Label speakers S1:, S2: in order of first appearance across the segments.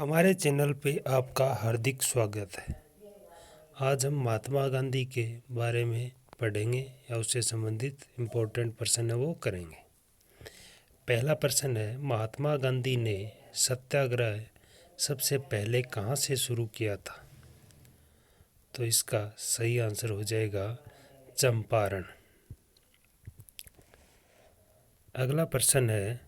S1: हमारे चैनल पे आपका हार्दिक स्वागत है। आज हम महात्मा गांधी के बारे में पढ़ेंगे या उससे संबंधित इम्पोर्टेंट प्रश्न है वो करेंगे। पहला प्रश्न है, महात्मा गांधी ने सत्याग्रह सबसे पहले कहाँ से शुरू किया था? तो इसका सही आंसर हो जाएगा चंपारण। अगला प्रश्न है,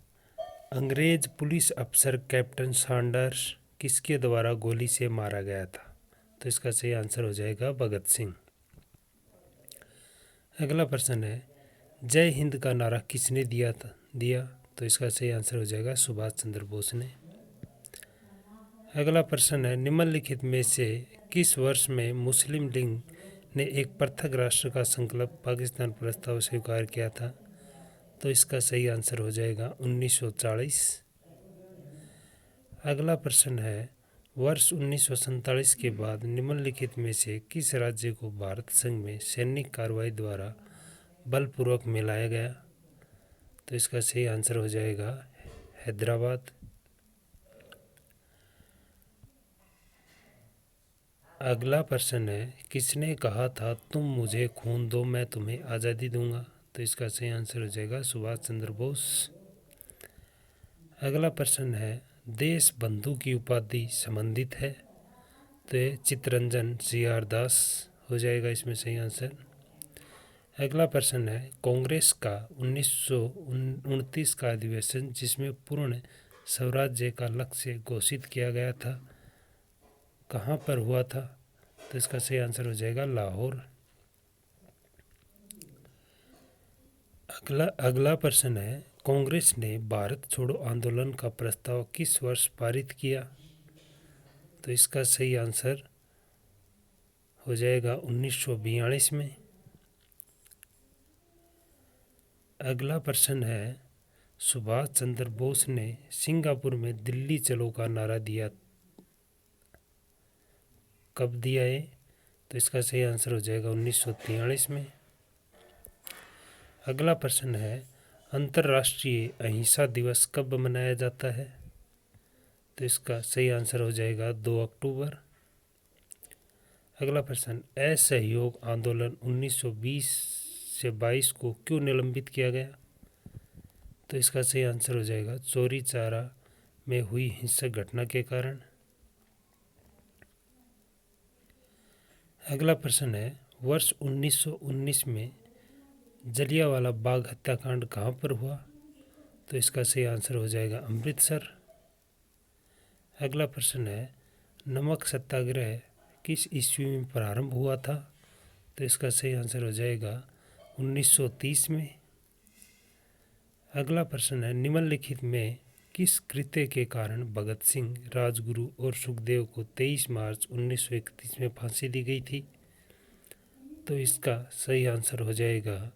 S1: अंग्रेज पुलिस अफसर कैप्टन सैंडर्स किसके द्वारा गोली से मारा गया था? तो इसका सही आंसर हो जाएगा भगत सिंह। अगला प्रश्न है, जय हिंद का नारा किसने दिया? तो इसका सही आंसर हो जाएगा सुभाष चंद्र बोस ने। अगला प्रश्न है, निम्नलिखित में से किस वर्ष में मुस्लिम लीग ने एक पृथक राष्ट्र का संकल्प पाकिस्तान प्रस्ताव स्वीकार किया था? तो इसका सही आंसर हो जाएगा 1940। अगला प्रश्न है, वर्ष 1947 के बाद निम्नलिखित में से किस राज्य को भारत संघ में सैनिक कार्रवाई द्वारा बलपूर्वक मिलाया गया? तो इसका सही आंसर हो जाएगा हैदराबाद। अगला प्रश्न है, किसने कहा था तुम मुझे खून दो मैं तुम्हें आज़ादी दूंगा? तो इसका सही आंसर हो जाएगा सुभाष चंद्र बोस। अगला प्रश्न है, देश बंधु की उपाधि संबंधित है? तो ये चित्तरंजन सीआर दास हो जाएगा इसमें सही आंसर। अगला प्रश्न है, कांग्रेस का 1929 का अधिवेशन जिसमें पूर्ण स्वराज्य का लक्ष्य घोषित किया गया था, कहाँ पर हुआ था? तो इसका सही आंसर हो जाएगा लाहौर। अगला प्रश्न है, कांग्रेस ने भारत छोड़ो आंदोलन का प्रस्ताव किस वर्ष पारित किया? तो इसका सही आंसर हो जाएगा 1942 में। अगला प्रश्न है, सुभाष चंद्र बोस ने सिंगापुर में दिल्ली चलो का नारा दिया, कब दिया है? तो इसका सही आंसर हो जाएगा 1943 में। अगला प्रश्न है, अंतर्राष्ट्रीय अहिंसा दिवस कब मनाया जाता है? तो इसका सही आंसर हो जाएगा 2 अक्टूबर। अगला प्रश्न, असहयोग आंदोलन 1920 से 22 को क्यों निलंबित किया गया? तो इसका सही आंसर हो जाएगा चौरी चौरा में हुई हिंसक घटना के कारण। अगला प्रश्न है, वर्ष 1919 में जलियांवाला बाग हत्याकांड कहाँ पर हुआ? तो इसका सही आंसर हो जाएगा अमृतसर। अगला प्रश्न है, नमक सत्याग्रह किस ईस्वी में प्रारंभ हुआ था? तो इसका सही आंसर हो जाएगा 1930 में। अगला प्रश्न है, निम्नलिखित में किस कृत्य के कारण भगत सिंह, राजगुरु और सुखदेव को 23 मार्च 1931 में फांसी दी गई थी? तो इसका सही आंसर हो जाएगा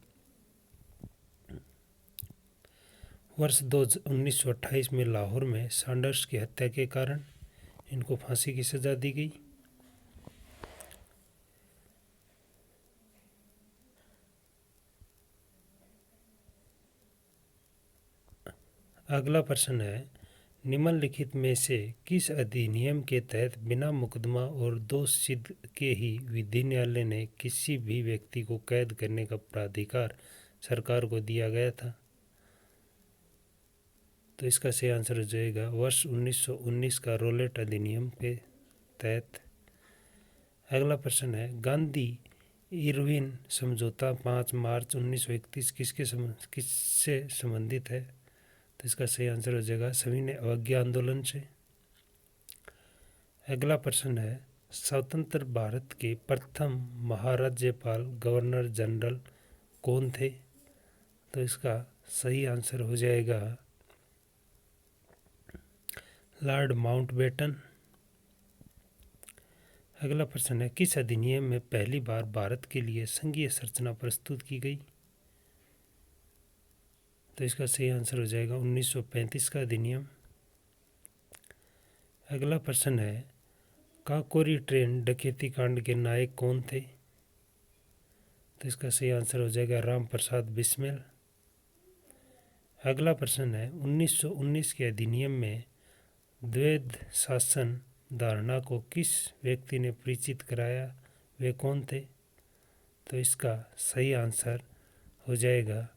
S1: वर्ष 1928 में लाहौर में सैंडर्स की हत्या के कारण इनको फांसी की सजा दी गई। अगला प्रश्न है, निम्नलिखित में से किस अधिनियम के तहत बिना मुकदमा और दोष सिद्ध के ही विधि न्यायालय ने किसी भी व्यक्ति को कैद करने का प्राधिकार सरकार को दिया गया था? तो इसका सही आंसर हो जाएगा वर्ष 1919 का रोलेट अधिनियम के तहत। अगला प्रश्न है, गांधी इरविन समझौता 5 मार्च 1931 किससे संबंधित है? तो इसका सही आंसर हो जाएगा सविनय अवज्ञा आंदोलन से। अगला प्रश्न है, स्वतंत्र भारत के प्रथम महाराज्यपाल गवर्नर जनरल कौन थे? तो इसका सही आंसर हो जाएगा लॉर्ड माउंटबेटन। अगला प्रश्न है, किस अधिनियम में पहली बार भारत के लिए संघीय संरचना प्रस्तुत की गई? तो इसका सही आंसर हो जाएगा 1935 का अधिनियम। अगला प्रश्न है, काकोरी ट्रेन डकैती कांड के नायक कौन थे? तो इसका सही आंसर हो जाएगा राम प्रसाद बिस्मिल। अगला प्रश्न है, 1919 के अधिनियम में द्वैध शासन धारणा को किस व्यक्ति ने परिचित कराया, वे कौन थे? तो इसका सही आंसर हो जाएगा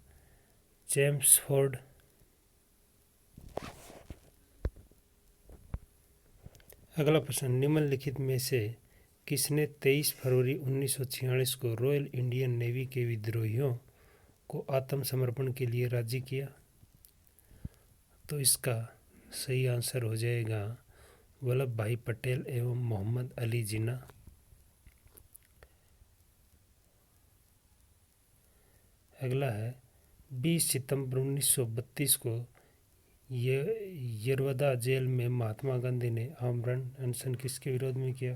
S1: चेम्सफोर्ड। अगला प्रश्न, निम्नलिखित में से किसने 23 फरवरी 1946 को रॉयल इंडियन नेवी के विद्रोहियों को आत्मसमर्पण के लिए राजी किया? तो इसका सही आंसर हो जाएगा वल्लभ भाई पटेल एवं मोहम्मद अली जिन्ना। अगला है 20 सितंबर 1932 को यरवदा जेल में महात्मा गांधी ने आमरण अनशन किसके विरोध में किया?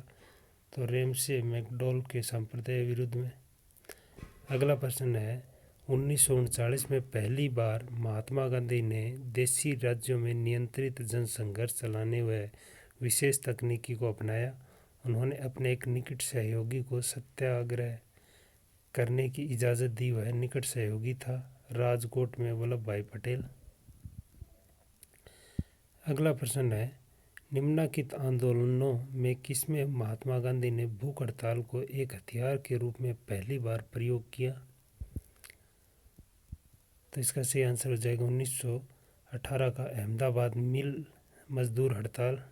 S1: तो रेमसे मैकडॉल के संप्रदाय विरुद्ध में। अगला प्रश्न है 1939 में पहली बार महात्मा गांधी ने देशी राज्यों में नियंत्रित जनसंघर्ष चलाने व विशेष तकनीकी को अपनाया। उन्होंने अपने एक निकट सहयोगी को सत्याग्रह करने की इजाज़त दी। वह निकट सहयोगी था राजकोट में वल्लभ भाई पटेल। अगला प्रश्न है निम्नलिखित आंदोलनों में किसमें महात्मा गांधी ने भूख हड़ताल को एक हथियार के रूप में पहली बार प्रयोग किया? तो इसका सही आंसर हो जाएगा 1918 का अहमदाबाद मिल मजदूर हड़ताल।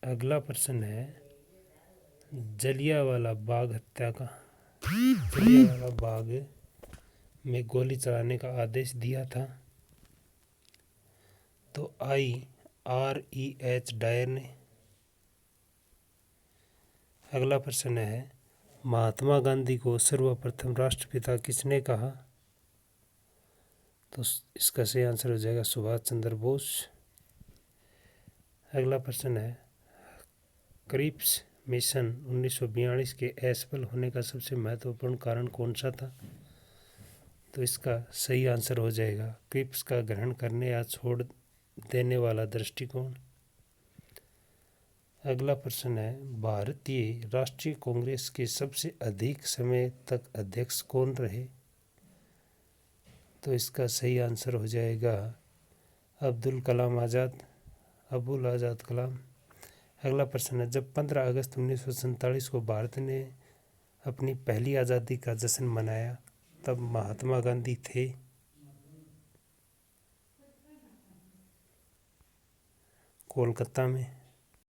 S1: अगला प्रश्न है जलियांवाला बाग हत्याकांड, जलियांवाला बाग में गोली चलाने का आदेश दिया था? तो IREH डायर ने। अगला प्रश्न है महात्मा गांधी को सर्वप्रथम राष्ट्रपिता किसने कहा? तो इसका सही आंसर हो जाएगा सुभाष चंद्र बोस। अगला प्रश्न है क्रिप्स मिशन 1942 के असफल होने का सबसे महत्वपूर्ण कारण कौन सा था? तो इसका सही आंसर हो जाएगा क्रिप्स का ग्रहण करने या छोड़ देने वाला दृष्टिकोण। अगला प्रश्न है भारतीय राष्ट्रीय कांग्रेस के सबसे अधिक समय तक अध्यक्ष कौन रहे? तो इसका सही आंसर हो जाएगा अब्दुल कलाम। अगला प्रश्न है जब 15 अगस्त 1947 को भारत ने अपनी पहली आज़ादी का जश्न मनाया तब महात्मा गांधी थे? कोलकाता में।